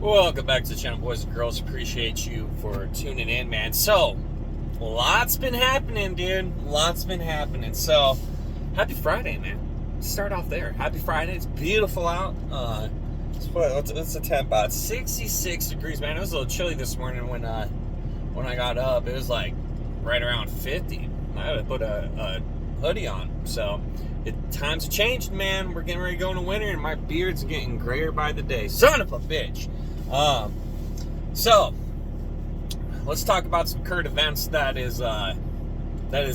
Welcome back to the channel, boys and girls. Appreciate you for tuning in, man. So, lots been happening, dude. Lots been happening. So, happy Friday, man. Start off there. Happy Friday. It's beautiful out. What's the temp about? 66 degrees, man. It was a little chilly this morning when I got up. It was like right around 50. I had to put a hoodie on. So, times have changed, man. We're getting ready to go into winter, and my beard's getting grayer by the day. Son of a bitch. So let's talk about some current events that has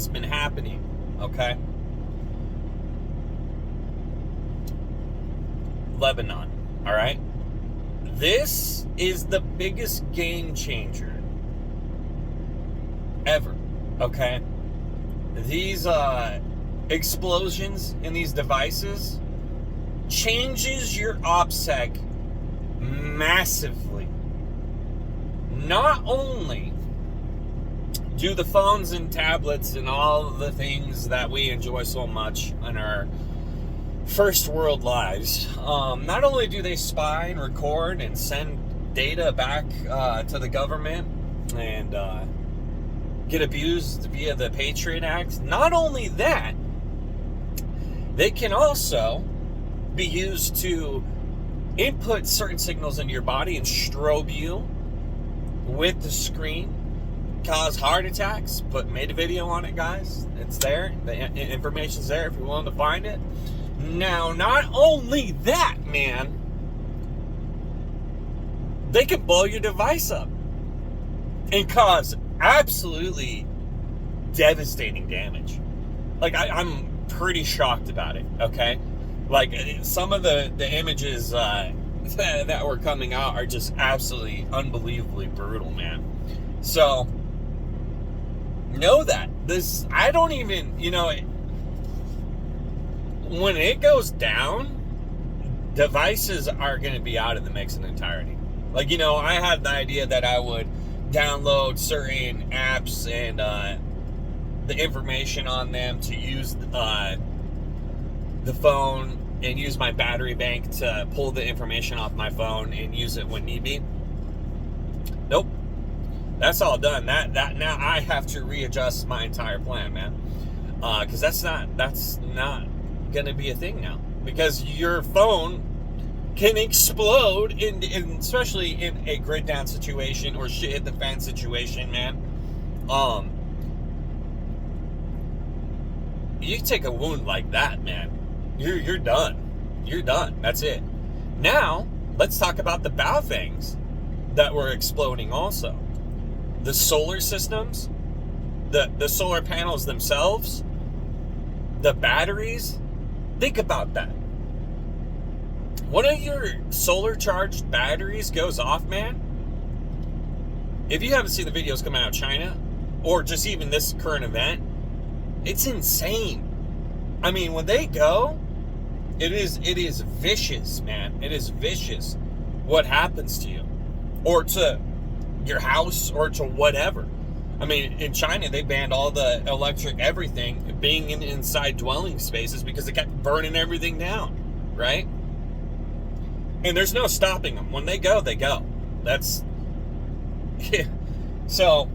been happening. Okay, Lebanon. All right, this is the biggest game changer ever. Okay, these explosions in these devices changes your OPSEC massively. Not only do the phones and tablets and all the things that we enjoy so much in our first world lives, not only do they spy and record and send data back to the government and get abused via the Patriot Act, not only that, they can also be used to input certain signals into your body and strobe you with the screen, cause heart attacks. Made a video on it, guys. It's there. The information's there if you're willing to find it. Now, not only that, man, they can blow your device up and cause absolutely devastating damage. Like, I'm pretty shocked about it, okay? Like, some of the images that were coming out are just absolutely unbelievably brutal, man. So, know that. I don't even, when it goes down, devices are going to be out of the mix in entirety. Like, I had the idea that I would download certain apps and the information on them to use the phone and use my battery bank to pull the information off my phone and use it when need be. Nope. That's all done. That now I have to readjust my entire plan, man. Because that's not gonna be a thing now. Because your phone can explode especially in a grid down situation or shit hit the fan situation, man. You take a wound like that, man, you're done. You're done. That's it. Now, let's talk about the Baofangs that were exploding also. The solar systems, the solar panels themselves, the batteries. Think about that. One of your solar charged batteries goes off, man. If you haven't seen the videos coming out of China, or just even this current event, it's insane. I mean, when they go, it is vicious, man. It is vicious what happens to you, or to your house, or to whatever. I mean, in China, they banned all the electric everything being inside dwelling spaces because they kept burning everything down, right? And there's no stopping them. When they go, they go. That's so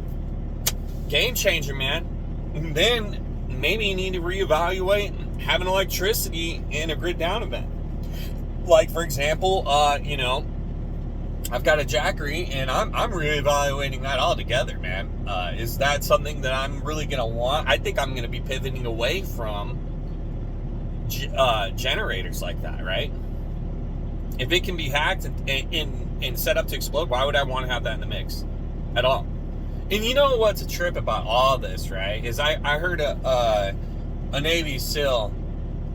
game changer, man. And then maybe you need to reevaluate having electricity in a grid down event. Like, for example, I've got a Jackery, and I'm reevaluating that altogether, man. Is that something that I'm really gonna want? I think I'm gonna be pivoting away from generators like that, right? If it can be hacked and set up to explode, why would I want to have that in the mix at all? And you know what's a trip about all this, right? Is I heard a Navy SEAL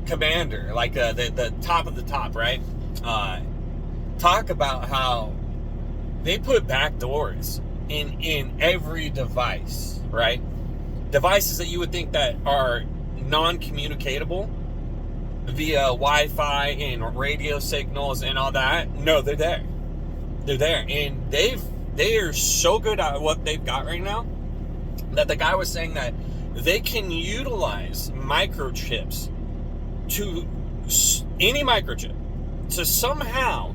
commander, like the top of the top, right? Talk about how they put back doors in every device, right? Devices that you would think that are non-communicatable via Wi-Fi and radio signals and all that. No, they're there. They're there, and they are so good at what they've got right now that the guy was saying that they can utilize microchips to any microchip to somehow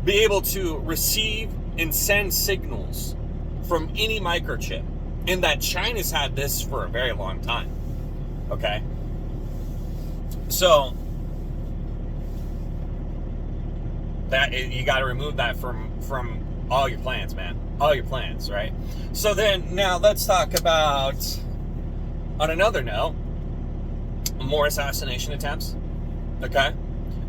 be able to receive and send signals from any microchip. And that China's had this for a very long time. Okay? So that you got to remove that from all your plans, man. All your plans, right? So then now let's talk about, on another note, more assassination attempts. Okay?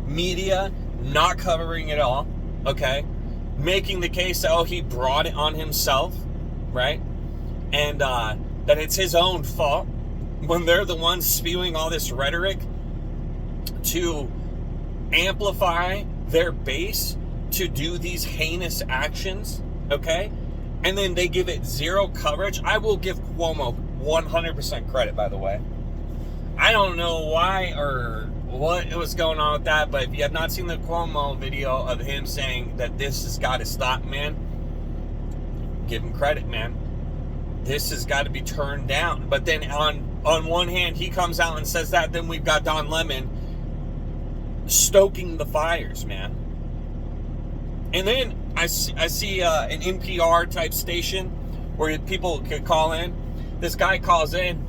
Media not covering it all. Okay? Making the case that, oh, he brought it on himself, right? And that it's his own fault, when they're the ones spewing all this rhetoric to amplify their base to do these heinous actions, okay? And then they give it zero coverage. I will give Cuomo 100% credit, by the way. I don't know why or what was going on with that, but if you have not seen the Cuomo video of him saying that this has got to stop, man, give him credit, man. This has got to be turned down. But then on one hand, he comes out and says that, then we've got Don Lemon stoking the fires, man. And then I see an NPR type station where people could call in. This guy calls in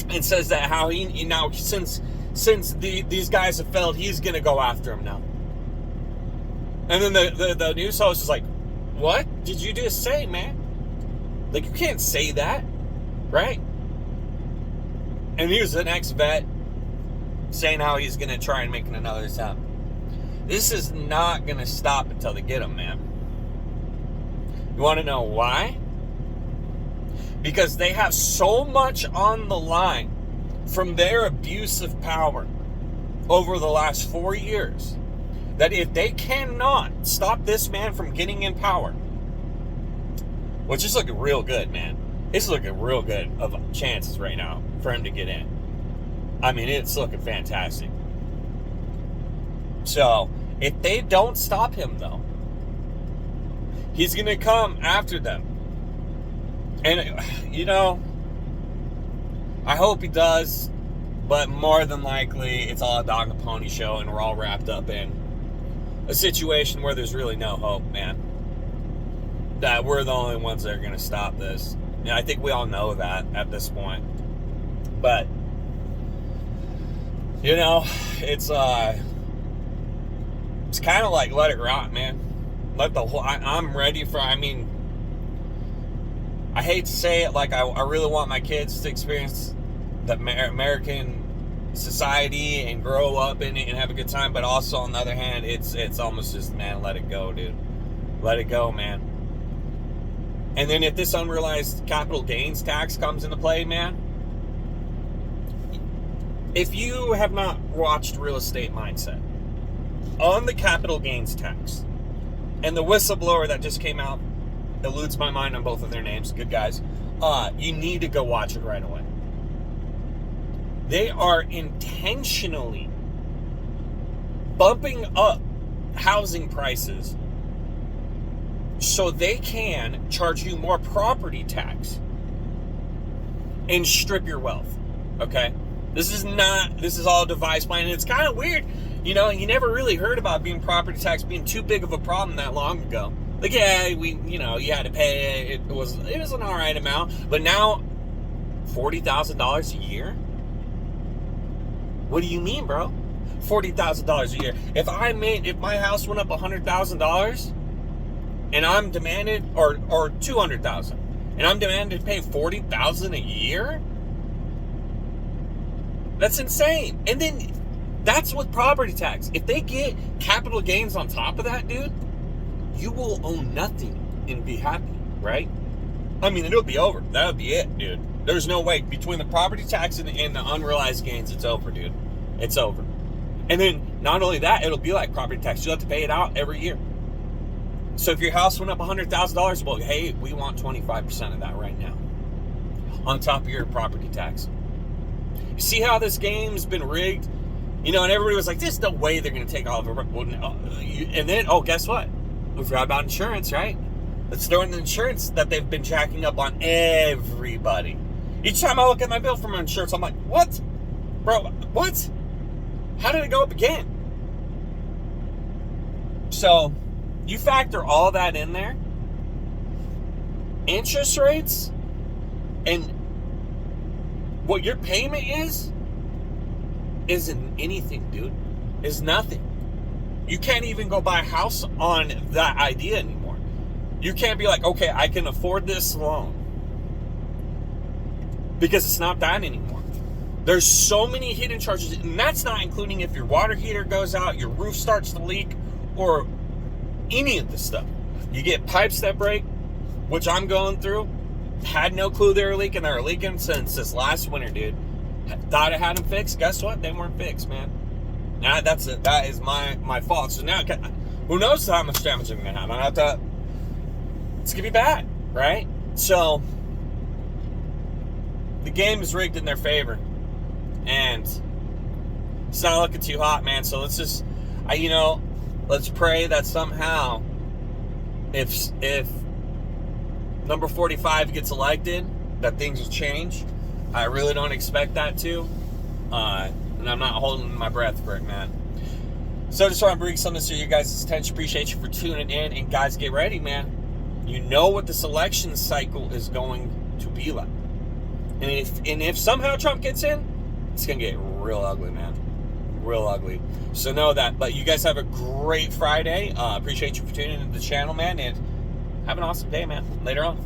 and says that how he now, since these guys have failed, he's going to go after him now. And then the news host is like, what did you just say, man? Like, you can't say that, right? And here's the next vet saying how he's going to try and make another attempt. This is not going to stop until they get him, man. You want to know why? Because they have so much on the line from their abuse of power over the last 4 years that if they cannot stop this man from getting in power, which is looking real good, man. It's looking real good of chances right now for him to get in. I mean, it's looking fantastic. So, if they don't stop him, though, he's going to come after them. And, you know, I hope he does, but more than likely, it's all a dog and pony show, and we're all wrapped up in a situation where there's really no hope, man. That we're the only ones that are going to stop this. And I think we all know that at this point. But, you know, it's kind of like let it rot, man. Let the whole, I'm ready for, I mean, I hate to say it, like I really want my kids to experience the American society and grow up in it and have a good time, but also on the other hand, it's almost just, man, let it go, dude. Let it go, man. And then if this unrealized capital gains tax comes into play, man, if you have not watched Real Estate Mindset, on the capital gains tax, and the whistleblower that just came out, eludes my mind on both of their names, good guys, you need to go watch it right away. They are intentionally bumping up housing prices so they can charge you more property tax and strip your wealth, okay? This is all a device plan, and it's kind of weird. You know, you never really heard about being property tax being too big of a problem that long ago. Like, yeah, you had to pay it. It was an all right amount, but now $40,000 a year? What do you mean, bro? $40,000 a year. If my house went up $100,000 and I'm demanded, or $200,000, and I'm demanded to pay $40,000 a year, that's insane. And then that's with property tax. If they get capital gains on top of that, dude, you will own nothing and be happy, right? I mean, it'll be over. That'll be it, dude. There's no way. Between the property tax and the unrealized gains, it's over, dude. It's over. And then, not only that, it'll be like property tax. You'll have to pay it out every year. So if your house went up $100,000, well, hey, we want 25% of that right now, on top of your property tax. You see how this game's been rigged? You know, and everybody was like, there's no way they're going to take all of it. Well, no. And then, guess what? We forgot about insurance, right? Let's throw in the insurance that they've been jacking up on everybody. Each time I look at my bill from insurance, I'm like, what? Bro, what? How did it go up again? So, You factor all that in there, interest rates, and what your payment isn't anything, dude. Is nothing. You can't even go buy a house on that idea anymore. You can't be like, okay, I can afford this loan. Because it's not that anymore. There's so many hidden charges, and that's not including if your water heater goes out, your roof starts to leak, or any of this stuff. You get pipes that break, which I'm going through. Had no clue they were leaking. They were leaking since this last winter, dude. Thought I had them fixed. Guess what? They weren't fixed, man. Now that's it. That is my fault. So now, who knows how much damage I'm gonna have? I have to. It's gonna be bad, right? So the game is rigged in their favor, and it's not looking too hot, man. So let's just, let's pray that somehow, if number 45 gets elected, that things will change. I really don't expect that to, and I'm not holding my breath for it, man. So just want to bring something to you guys' attention. Appreciate you for tuning in, and guys, get ready, man. You know what this election cycle is going to be like. And if somehow Trump gets in, it's going to get real ugly, man. Real ugly. So know that. But you guys have a great Friday. Appreciate you for tuning into the channel, man. And have an awesome day, man. Later on.